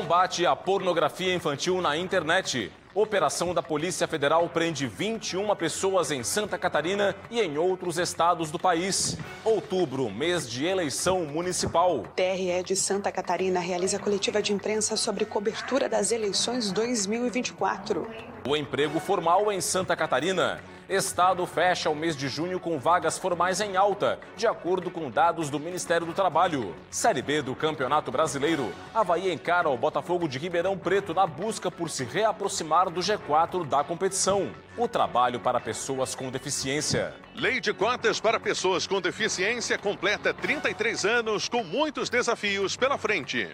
Combate à pornografia infantil na internet. Operação da Polícia Federal prende 21 pessoas em Santa Catarina e em outros estados do país. Outubro, mês de eleição municipal. TRE de Santa Catarina realiza coletiva de imprensa sobre cobertura das eleições 2024. O emprego formal em Santa Catarina. Estado fecha o mês de junho com vagas formais em alta, de acordo com dados do Ministério do Trabalho. Série B do Campeonato Brasileiro. Avaí encara o Botafogo de Ribeirão Preto na busca por se reaproximar do G4 da competição. O trabalho para pessoas com deficiência. Lei de cotas para pessoas com deficiência completa 33 anos com muitos desafios pela frente.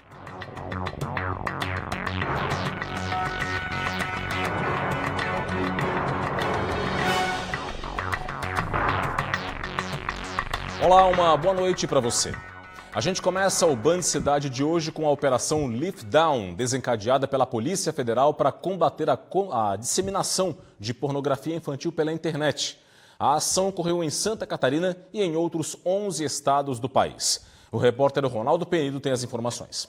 Olá, uma boa noite para você. A gente começa o Band Cidade de hoje com a Operação Lift Down, desencadeada pela Polícia Federal para combater a disseminação de pornografia infantil pela internet. A ação ocorreu em Santa Catarina e em outros 11 estados do país. O repórter Ronaldo Penido tem as informações.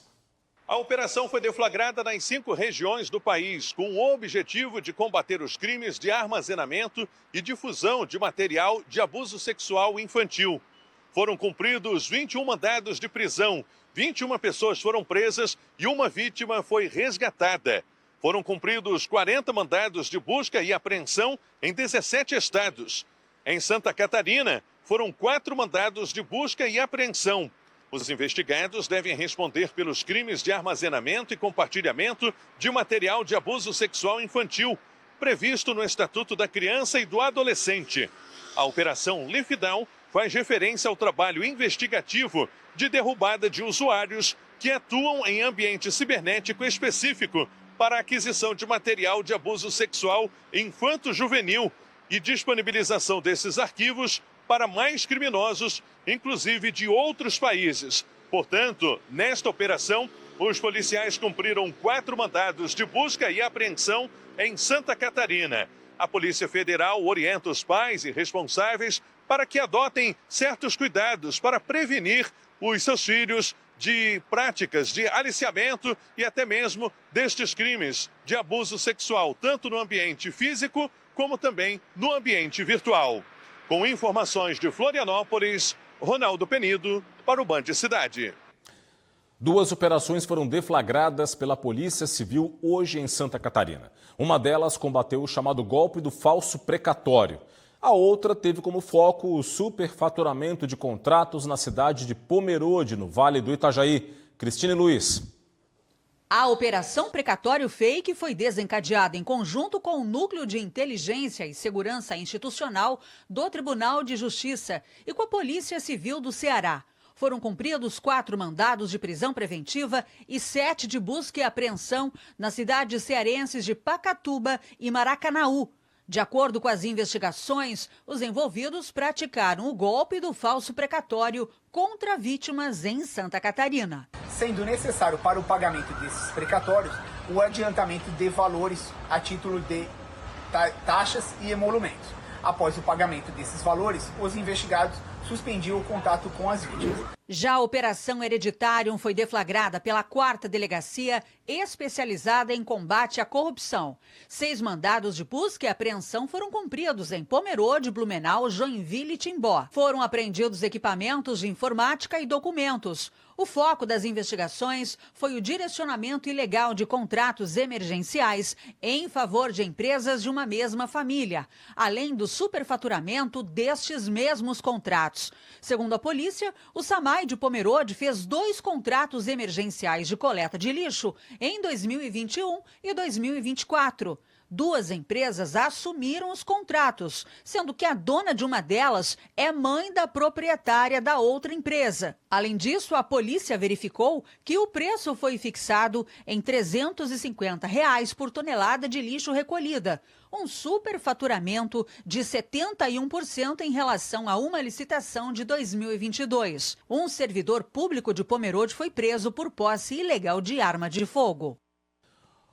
A operação foi deflagrada nas 5 regiões do país, com o objetivo de combater os crimes de armazenamento e difusão de material de abuso sexual infantil. Foram cumpridos 21 mandados de prisão, 21 pessoas foram presas e uma vítima foi resgatada. Foram cumpridos 40 mandados de busca e apreensão em 17 estados. Em Santa Catarina, foram 4 mandados de busca e apreensão. Os investigados devem responder pelos crimes de armazenamento e compartilhamento de material de abuso sexual infantil, previsto no Estatuto da Criança e do Adolescente. A Operação Lift Down faz referência ao trabalho investigativo de derrubada de usuários que atuam em ambiente cibernético específico para a aquisição de material de abuso sexual infanto-juvenil e disponibilização desses arquivos para mais criminosos, inclusive de outros países. Portanto, nesta operação, os policiais cumpriram 4 mandados de busca e apreensão em Santa Catarina. A Polícia Federal orienta os pais e responsáveis para que adotem certos cuidados para prevenir os seus filhos de práticas de aliciamento e até mesmo destes crimes de abuso sexual, tanto no ambiente físico como também no ambiente virtual. Com informações de Florianópolis, Ronaldo Penido para o Band Cidade. 2 operações foram deflagradas pela Polícia Civil hoje em Santa Catarina. Uma delas combateu o chamado golpe do falso precatório. A outra teve como foco o superfaturamento de contratos na cidade de Pomerode, no Vale do Itajaí. Cristine Luiz. A Operação Precatório Fake foi desencadeada em conjunto com o Núcleo de Inteligência e Segurança Institucional do Tribunal de Justiça e com a Polícia Civil do Ceará. Foram cumpridos 4 mandados de prisão preventiva e 7 de busca e apreensão nas cidades cearenses de Pacatuba e Maracanaú. De acordo com as investigações, os envolvidos praticaram o golpe do falso precatório contra vítimas em Santa Catarina. Sendo necessário para o pagamento desses precatórios o adiantamento de valores a título de taxas e emolumentos. Após o pagamento desses valores, os investigados suspendiam o contato com as vítimas. Já a Operação Hereditário foi deflagrada pela 4ª Delegacia especializada em combate à corrupção. 6 mandados de busca e apreensão foram cumpridos em Pomerode, Blumenau, Joinville e Timbó. Foram apreendidos equipamentos de informática e documentos. O foco das investigações foi o direcionamento ilegal de contratos emergenciais em favor de empresas de uma mesma família, além do superfaturamento destes mesmos contratos. Segundo a polícia, o SAMAI de Pomerode fez 2 contratos emergenciais de coleta de lixo em 2021 e 2024. 2 empresas assumiram os contratos, sendo que a dona de uma delas é mãe da proprietária da outra empresa. Além disso, a polícia verificou que o preço foi fixado em R$ 350 por tonelada de lixo recolhida, um superfaturamento de 71% em relação a uma licitação de 2022. Um servidor público de Pomerode foi preso por posse ilegal de arma de fogo.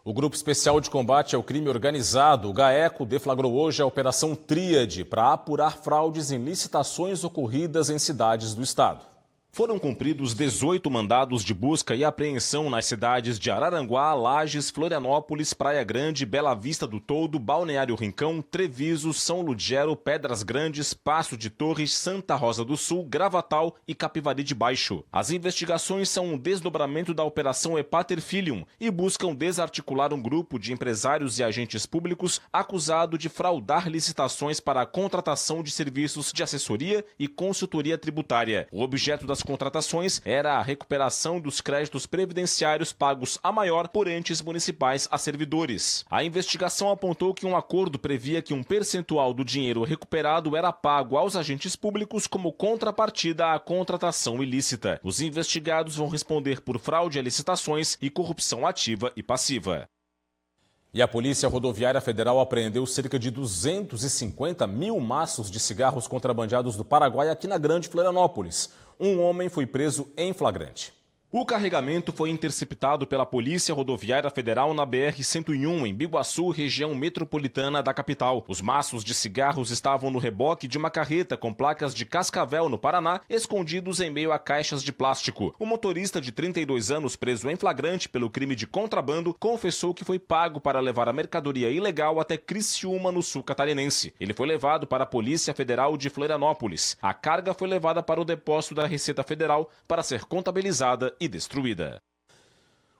O Grupo Especial de Combate ao Crime Organizado, o GAECO, deflagrou hoje a Operação Tríade para apurar fraudes em licitações ocorridas em cidades do estado. Foram cumpridos 18 mandados de busca e apreensão nas cidades de Araranguá, Lages, Florianópolis, Praia Grande, Bela Vista do Toldo, Balneário Rincão, Treviso, São Ludgero, Pedras Grandes, Passo de Torres, Santa Rosa do Sul, Gravatal e Capivari de Baixo. As investigações são um desdobramento da Operação Hepater Filium e buscam desarticular um grupo de empresários e agentes públicos acusado de fraudar licitações para a contratação de serviços de assessoria e consultoria tributária. O objeto das contratações era a recuperação dos créditos previdenciários pagos a maior por entes municipais a servidores. A investigação apontou que um acordo previa que um percentual do dinheiro recuperado era pago aos agentes públicos como contrapartida à contratação ilícita. Os investigados vão responder por fraude a licitações e corrupção ativa e passiva. E a Polícia Rodoviária Federal apreendeu cerca de 250 mil maços de cigarros contrabandeados do Paraguai aqui na Grande Florianópolis. Um homem foi preso em flagrante. O carregamento foi interceptado pela Polícia Rodoviária Federal na BR-101, em Biguaçu, região metropolitana da capital. Os maços de cigarros estavam no reboque de uma carreta com placas de Cascavel, no Paraná, escondidos em meio a caixas de plástico. O motorista de 32 anos, preso em flagrante pelo crime de contrabando, confessou que foi pago para levar a mercadoria ilegal até Criciúma, no sul catarinense. Ele foi levado para a Polícia Federal de Florianópolis. A carga foi levada para o depósito da Receita Federal para ser contabilizada e destruída.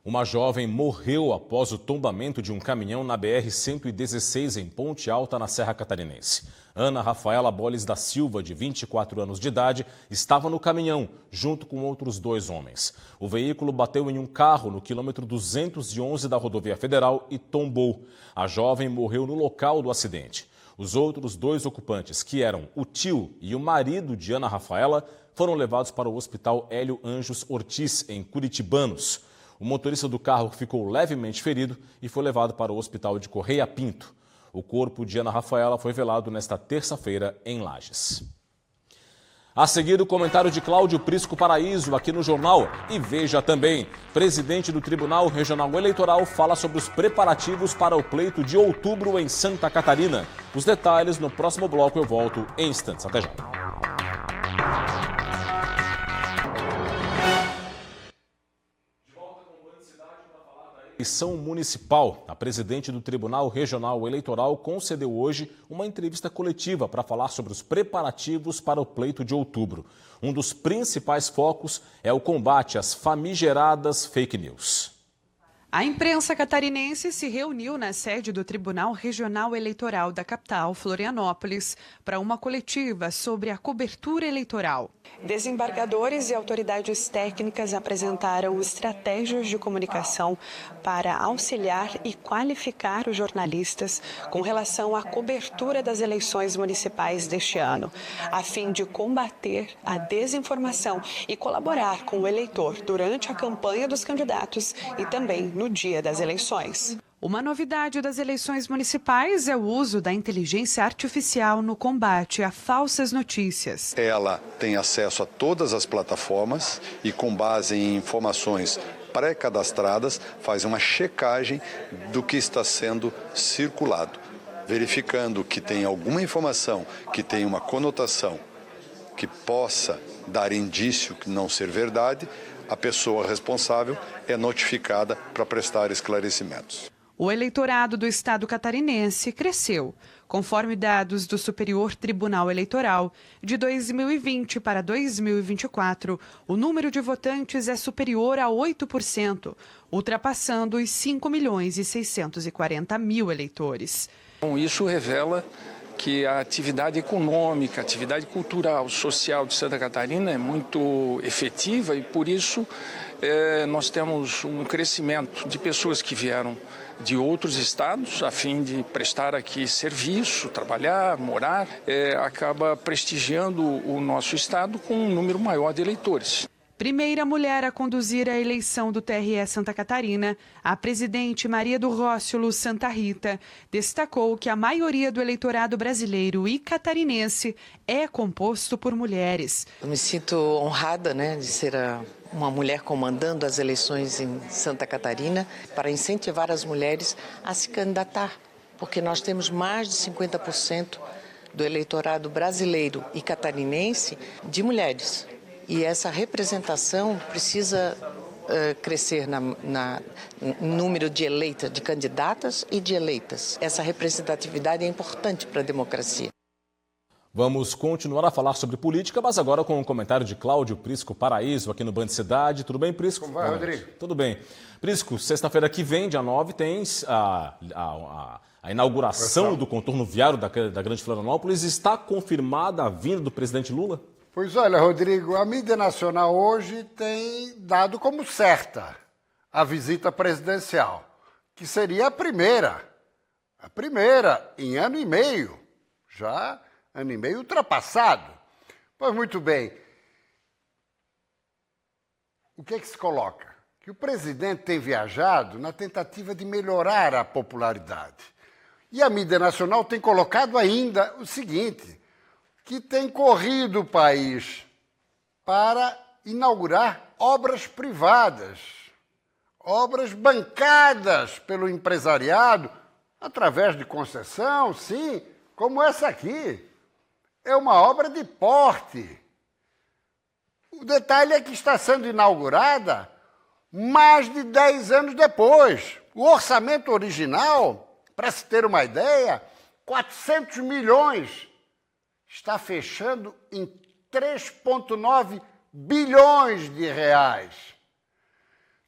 Uma jovem morreu após o tombamento de um caminhão na BR-116 em Ponte Alta, na Serra Catarinense. Ana Rafaela Boles da Silva, de 24 anos de idade, estava no caminhão, junto com outros 2 homens. O veículo bateu em um carro no quilômetro 211 da rodovia federal e tombou. A jovem morreu no local do acidente. Os outros 2 ocupantes, que eram o tio e o marido de Ana Rafaela, foram levados para o Hospital Hélio Anjos Ortiz, em Curitibanos. O motorista do carro ficou levemente ferido e foi levado para o Hospital de Correia Pinto. O corpo de Ana Rafaela foi velado nesta terça-feira em Lages. A seguir, o comentário de Cláudio Prisco Paraíso aqui no Jornal. E veja também, presidente do Tribunal Regional Eleitoral fala sobre os preparativos para o pleito de outubro em Santa Catarina. Os detalhes no próximo bloco, eu volto em instantes. Até já. Eleição municipal. A presidente do Tribunal Regional Eleitoral concedeu hoje uma entrevista coletiva para falar sobre os preparativos para o pleito de outubro. Um dos principais focos é o combate às famigeradas fake news. A imprensa catarinense se reuniu na sede do Tribunal Regional Eleitoral da capital, Florianópolis, para uma coletiva sobre a cobertura eleitoral. Desembargadores e autoridades técnicas apresentaram estratégias de comunicação para auxiliar e qualificar os jornalistas com relação à cobertura das eleições municipais deste ano, a fim de combater a desinformação e colaborar com o eleitor durante a campanha dos candidatos e também no dia das eleições. Uma novidade das eleições municipais é o uso da inteligência artificial no combate a falsas notícias. Ela tem acesso a todas as plataformas e, com base em informações pré-cadastradas, faz uma checagem do que está sendo circulado, verificando que tem alguma informação que tem uma conotação que possa dar indício que não ser verdade. A pessoa responsável é notificada para prestar esclarecimentos. O eleitorado do estado catarinense cresceu. Conforme dados do Superior Tribunal Eleitoral, de 2020 para 2024, o número de votantes é superior a 8%, ultrapassando os 5.640.000 eleitores. Isso revela que a atividade econômica, a atividade cultural, social de Santa Catarina é muito efetiva e, por isso, nós temos um crescimento de pessoas que vieram de outros estados a fim de prestar aqui serviço, trabalhar, morar, acaba prestigiando o nosso estado com um número maior de eleitores. Primeira mulher a conduzir a eleição do TRE Santa Catarina, a presidente Maria do Róciolo Santa Rita destacou que a maioria do eleitorado brasileiro e catarinense é composto por mulheres. Eu me sinto honrada, de ser uma mulher comandando as eleições em Santa Catarina para incentivar as mulheres a se candidatar, porque nós temos mais de 50% do eleitorado brasileiro e catarinense de mulheres. E essa representação precisa crescer no número de eleitas, de candidatas e de eleitas. Essa representatividade é importante para a democracia. Vamos continuar a falar sobre política, mas agora com um comentário de Cláudio Prisco Paraíso, aqui no Band Cidade. Tudo bem, Prisco? Como vai, Rodrigo? Tudo bem. Prisco, sexta-feira que vem, dia 9, tem a inauguração do contorno viário da Grande Florianópolis. Está confirmada a vinda do presidente Lula? Pois olha, Rodrigo, a mídia nacional hoje tem dado como certa a visita presidencial, que seria a primeira em ano e meio, já ano e meio ultrapassado. Pois muito bem, o que é que se coloca? Que o presidente tem viajado na tentativa de melhorar a popularidade. E a mídia nacional tem colocado ainda o seguinte, que tem corrido o país para inaugurar obras privadas, obras bancadas pelo empresariado, através de concessão, sim, como essa aqui. É uma obra de porte. O detalhe é que está sendo inaugurada mais de 10 anos depois. O orçamento original, para se ter uma ideia, 400 milhões, está fechando em 3,9 bilhões de reais.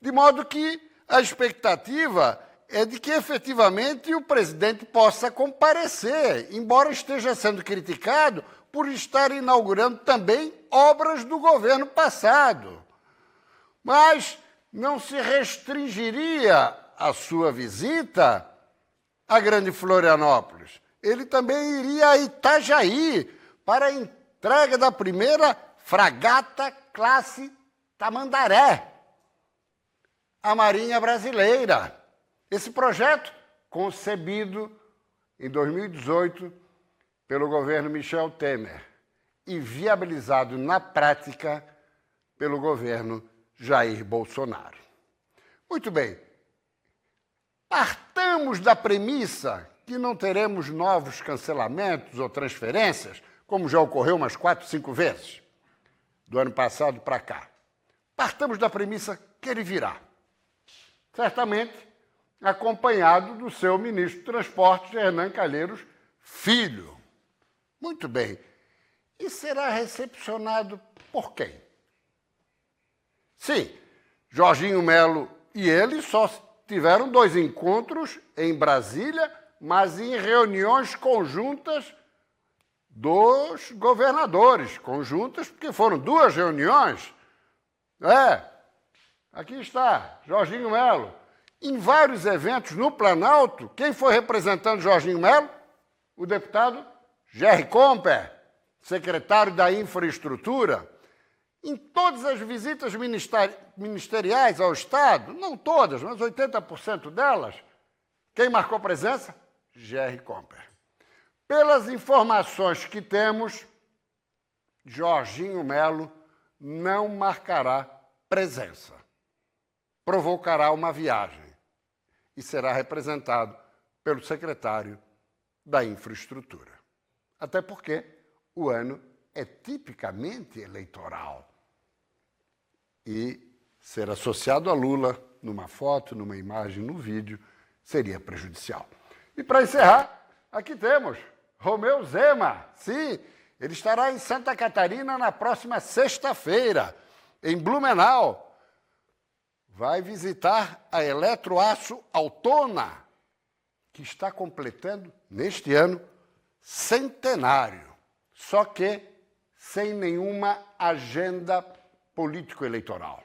De modo que a expectativa é de que efetivamente o presidente possa comparecer, embora esteja sendo criticado por estar inaugurando também obras do governo passado. Mas não se restringiria a sua visita à Grande Florianópolis. Ele também iria a Itajaí para a entrega da primeira fragata classe Tamandaré, a Marinha Brasileira. Esse projeto, concebido em 2018 pelo governo Michel Temer e viabilizado na prática pelo governo Jair Bolsonaro. Muito bem, partamos da premissa que não teremos novos cancelamentos ou transferências, como já ocorreu umas 4, 5 vezes, do ano passado para cá. Partamos da premissa que ele virá. Certamente, acompanhado do seu ministro de Transportes, Renan Calheiros Filho. Muito bem. E será recepcionado por quem? Sim, Jorginho Melo e ele só tiveram 2 encontros em Brasília, mas em reuniões conjuntas dos governadores. Conjuntas porque foram 2 reuniões. Aqui está, Jorginho Melo. Em vários eventos no Planalto, quem foi representando Jorginho Melo? O deputado Jerry Comper, secretário da Infraestrutura. Em todas as visitas ministeriais ao Estado, não todas, mas 80% delas, quem marcou presença? Jerry Comper. Pelas informações que temos, Jorginho Melo não marcará presença. Provocará uma viagem e será representado pelo secretário da Infraestrutura. Até porque o ano é tipicamente eleitoral. E ser associado a Lula numa foto, numa imagem, no vídeo, seria prejudicial. E para encerrar, aqui temos Romeu Zema. Sim, ele estará em Santa Catarina na próxima sexta-feira, em Blumenau. Vai visitar a Eletroaço Altona, que está completando, neste ano, centenário. Só que sem nenhuma agenda político-eleitoral.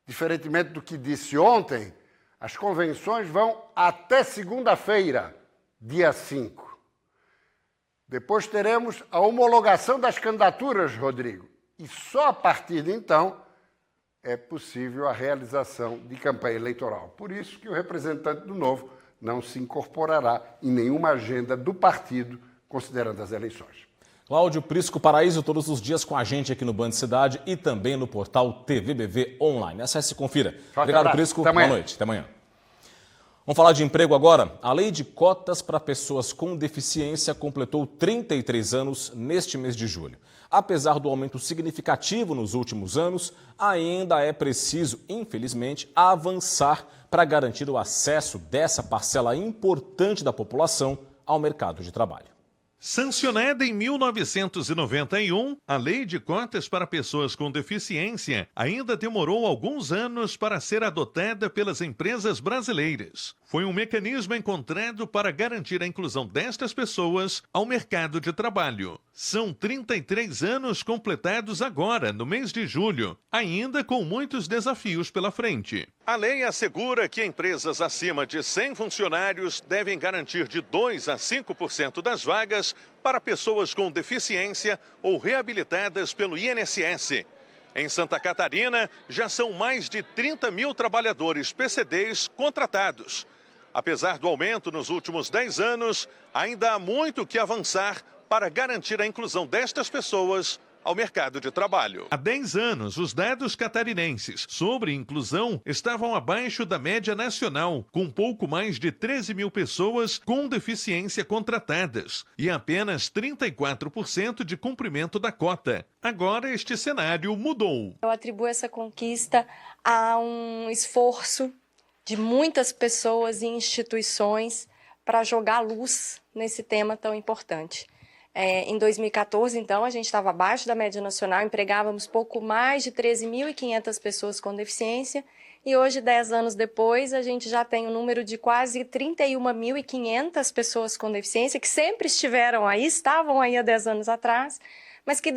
Diferentemente do que disse ontem, as convenções vão até segunda-feira, dia 5. Depois teremos a homologação das candidaturas, Rodrigo. E só a partir de então é possível a realização de campanha eleitoral. Por isso que o representante do Novo não se incorporará em nenhuma agenda do partido, considerando as eleições. Cláudio Prisco Paraíso, todos os dias com a gente aqui no Band Cidade e também no portal TVBV Online. Acesse e confira. Forte Obrigado, abraço. Prisco. Até amanhã. Boa noite. Até amanhã. Vamos falar de emprego agora? A lei de cotas para pessoas com deficiência completou 33 anos neste mês de julho. Apesar do aumento significativo nos últimos anos, ainda é preciso, infelizmente, avançar para garantir o acesso dessa parcela importante da população ao mercado de trabalho. Sancionada em 1991, a Lei de Cotas para Pessoas com Deficiência ainda demorou alguns anos para ser adotada pelas empresas brasileiras. Foi um mecanismo encontrado para garantir a inclusão destas pessoas ao mercado de trabalho. São 33 anos completados agora, no mês de julho, ainda com muitos desafios pela frente. A lei assegura que empresas acima de 100 funcionários devem garantir de 2 a 5% das vagas para pessoas com deficiência ou reabilitadas pelo INSS. Em Santa Catarina, já são mais de 30 mil trabalhadores PCDs contratados. Apesar do aumento nos últimos 10 anos, ainda há muito que avançar para garantir a inclusão destas pessoas ao mercado de trabalho. Há 10 anos, os dados catarinenses sobre inclusão estavam abaixo da média nacional, com pouco mais de 13 mil pessoas com deficiência contratadas e apenas 34% de cumprimento da cota. Agora, este cenário mudou. Eu atribuo essa conquista a um esforço de muitas pessoas e instituições para jogar luz nesse tema tão importante. Em 2014, então, a gente estava abaixo da média nacional, empregávamos pouco mais de 13.500 pessoas com deficiência e hoje, 10 anos depois, a gente já tem um número de quase 31.500 pessoas com deficiência que sempre estiveram aí, estavam aí há 10 anos atrás, mas que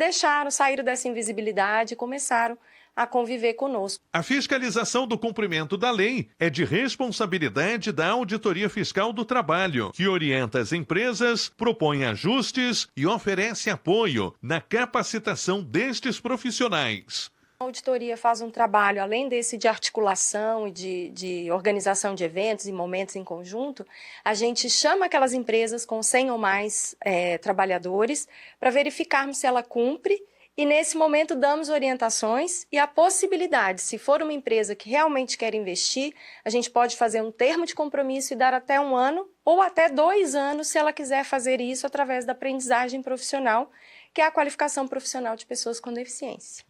saíram dessa invisibilidade e começaram a conviver conosco. A fiscalização do cumprimento da lei é de responsabilidade da Auditoria Fiscal do Trabalho, que orienta as empresas, propõe ajustes e oferece apoio na capacitação destes profissionais. A auditoria faz um trabalho, além desse de articulação e de organização de eventos e momentos em conjunto, a gente chama aquelas empresas com 100 ou mais trabalhadores para verificarmos se ela cumpre. E nesse momento damos orientações e a possibilidade, se for uma empresa que realmente quer investir, a gente pode fazer um termo de compromisso e dar até 1 ano ou até 2 anos se ela quiser fazer isso através da aprendizagem profissional, que é a qualificação profissional de pessoas com deficiência.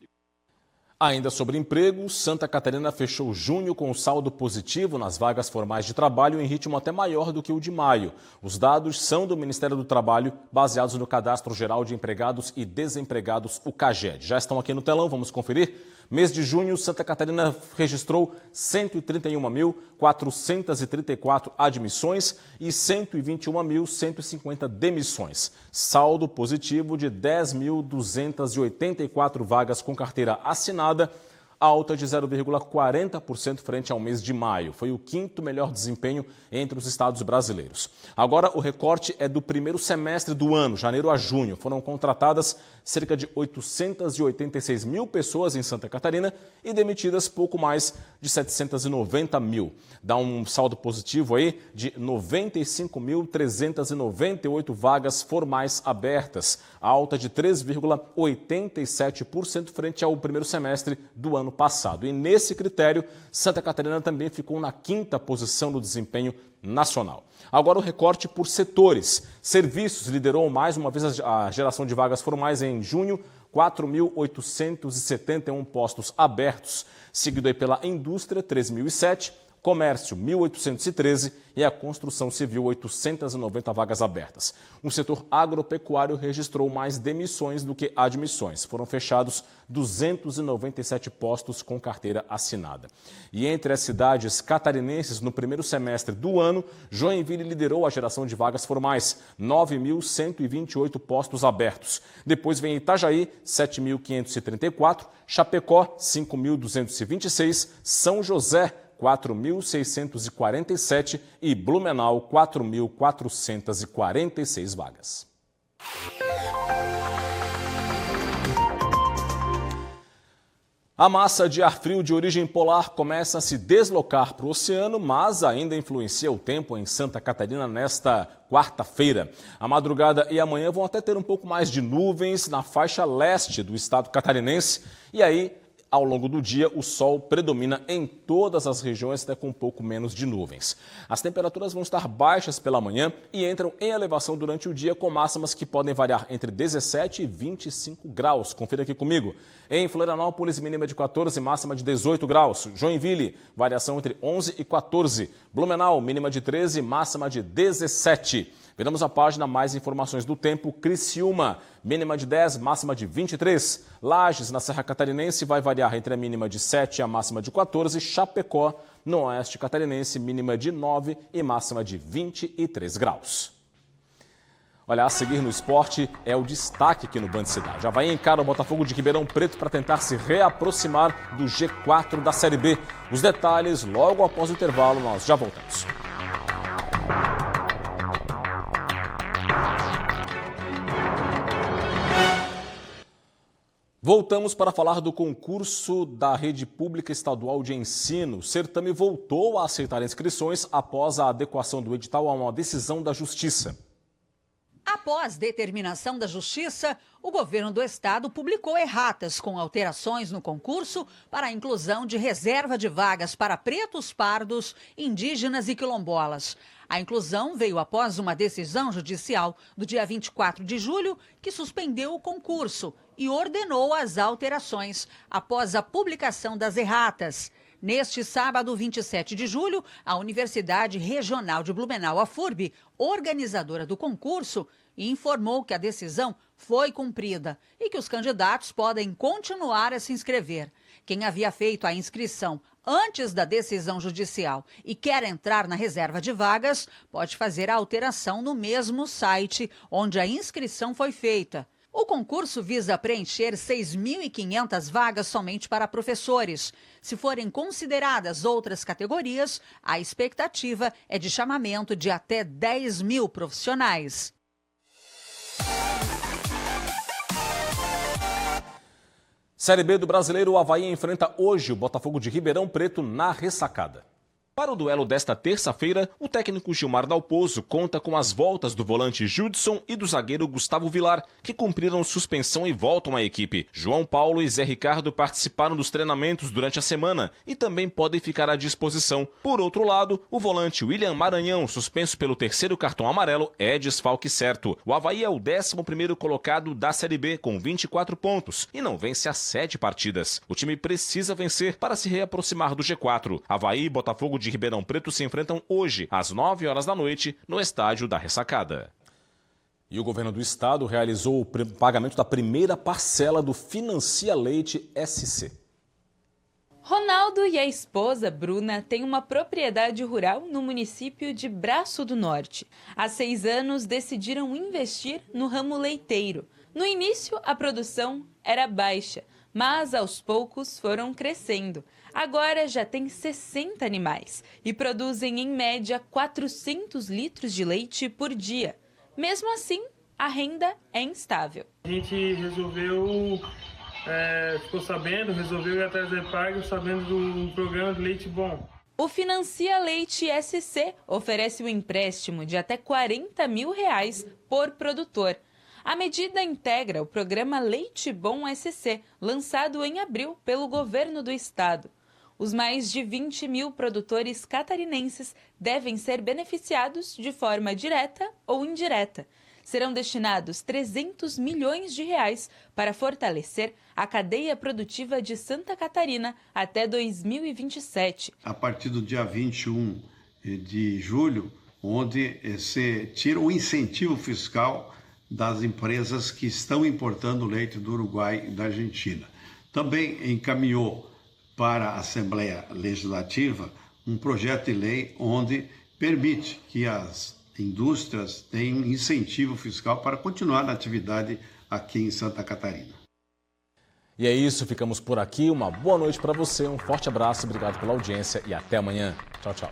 Ainda sobre emprego, Santa Catarina fechou junho com saldo positivo nas vagas formais de trabalho em ritmo até maior do que o de maio. Os dados são do Ministério do Trabalho, baseados no Cadastro Geral de Empregados e Desempregados, o CAGED. Já estão aqui no telão, vamos conferir? Mês de junho, Santa Catarina registrou 131.434 admissões e 121.150 demissões. Saldo positivo de 10.284 vagas com carteira assinada, alta de 0,40% frente ao mês de maio. Foi o 5º melhor desempenho entre os estados brasileiros. Agora, o recorte é do primeiro semestre do ano, janeiro a junho. Foram contratadas cerca de 886 mil pessoas em Santa Catarina e demitidas pouco mais de 790 mil. Dá um saldo positivo aí de 95.398 vagas formais abertas, alta de 3,87% frente ao primeiro semestre do ano passado. E nesse critério, Santa Catarina também ficou na 5ª posição no desempenho nacional. Agora o recorte por setores. Serviços liderou mais uma vez a geração de vagas formais em junho, 4.871 postos abertos, seguido aí pela indústria, 3.007, comércio, 1.813 e a construção civil, 890 vagas abertas. O setor agropecuário registrou mais demissões do que admissões. Foram fechados 297 postos com carteira assinada. E entre as cidades catarinenses, no primeiro semestre do ano, Joinville liderou a geração de vagas formais, 9.128 postos abertos. Depois vem Itajaí, 7.534, Chapecó, 5.226, São José, 4.647 e Blumenau, 4.446 vagas. A massa de ar frio de origem polar começa a se deslocar para o oceano, mas ainda influencia o tempo em Santa Catarina nesta quarta-feira. A madrugada e amanhã vão até ter um pouco mais de nuvens na faixa leste do estado catarinense e aí Ao longo do dia, o sol predomina em todas as regiões, até com um pouco menos de nuvens. As temperaturas vão estar baixas pela manhã e entram em elevação durante o dia, com máximas que podem variar entre 17 e 25 graus. Confira aqui comigo. Em Florianópolis, mínima de 14, máxima de 18 graus. Joinville, variação entre 11 e 14. Blumenau, mínima de 13, máxima de 17. Viramos a página, mais informações do tempo. Criciúma, mínima de 10, máxima de 23. Lages, na Serra Catarinense, vai variar entre a mínima de 7 e a máxima de 14. Chapecó, no Oeste Catarinense, mínima de 9 e máxima de 23 graus. Olha, a seguir no esporte é o destaque aqui no Band Cidade. Avaí encara o Botafogo de Ribeirão Preto para tentar se reaproximar do G4 da Série B. Os detalhes logo após o intervalo, nós já voltamos. Voltamos para falar do concurso da Rede Pública Estadual de Ensino. O certame voltou a aceitar inscrições após a adequação do edital a uma decisão da Justiça. Após determinação da Justiça, o governo do estado publicou erratas com alterações no concurso para a inclusão de reserva de vagas para pretos, pardos, indígenas e quilombolas. A inclusão veio após uma decisão judicial do dia 24 de julho que suspendeu o concurso e ordenou as alterações após a publicação das erratas. Neste sábado, 27 de julho, a Universidade Regional de Blumenau, a FURB, organizadora do concurso, informou que a decisão foi cumprida e que os candidatos podem continuar a se inscrever. Quem havia feito a inscrição antes da decisão judicial e quer entrar na reserva de vagas, pode fazer a alteração no mesmo site onde a inscrição foi feita. O concurso visa preencher 6.500 vagas somente para professores. Se forem consideradas outras categorias, a expectativa é de chamamento de até 10.000 profissionais. Série B do Brasileiro, o Avaí enfrenta hoje o Botafogo de Ribeirão Preto na ressacada. Para o duelo desta terça-feira, o técnico Gilmar Dalpozo conta com as voltas do volante Judson e do zagueiro Gustavo Vilar, que cumpriram suspensão e voltam à equipe. João Paulo e Zé Ricardo participaram dos treinamentos durante a semana e também podem ficar à disposição. Por outro lado, o volante William Maranhão, suspenso pelo terceiro cartão amarelo, é desfalque certo. O Avaí é o 11º colocado da Série B, com 24 pontos, e não vence há 7 partidas. O time precisa vencer para se reaproximar do G4. Avaí e Botafogo de Ribeirão Preto se enfrentam hoje, às 9 horas da noite, no estádio da Ressacada. E o governo do estado realizou o pagamento da primeira parcela do Financia Leite SC. Ronaldo e a esposa, Bruna, têm uma propriedade rural no município de Braço do Norte. Há 6 anos, decidiram investir no ramo leiteiro. No início, a produção era baixa, mas aos poucos foram crescendo. Agora já tem 60 animais e produzem em média 400 litros de leite por dia. Mesmo assim, a renda é instável. A gente resolveu, resolveu ir atrás da EPAGRE sabendo do programa de Leite Bom. O Financia Leite SC oferece um empréstimo de até R$40 mil por produtor. A medida integra o programa Leite Bom SC, lançado em abril pelo governo do estado. Os mais de 20 mil produtores catarinenses devem ser beneficiados de forma direta ou indireta. Serão destinados R$300 milhões para fortalecer a cadeia produtiva de Santa Catarina até 2027. A partir do dia 21 de julho, onde se tira o incentivo fiscal das empresas que estão importando leite do Uruguai e da Argentina. Também encaminhou para a Assembleia Legislativa um projeto de lei onde permite que as indústrias tenham incentivo fiscal para continuar na atividade aqui em Santa Catarina. E é isso, ficamos por aqui. Uma boa noite para você, um forte abraço, obrigado pela audiência e até amanhã. Tchau, tchau.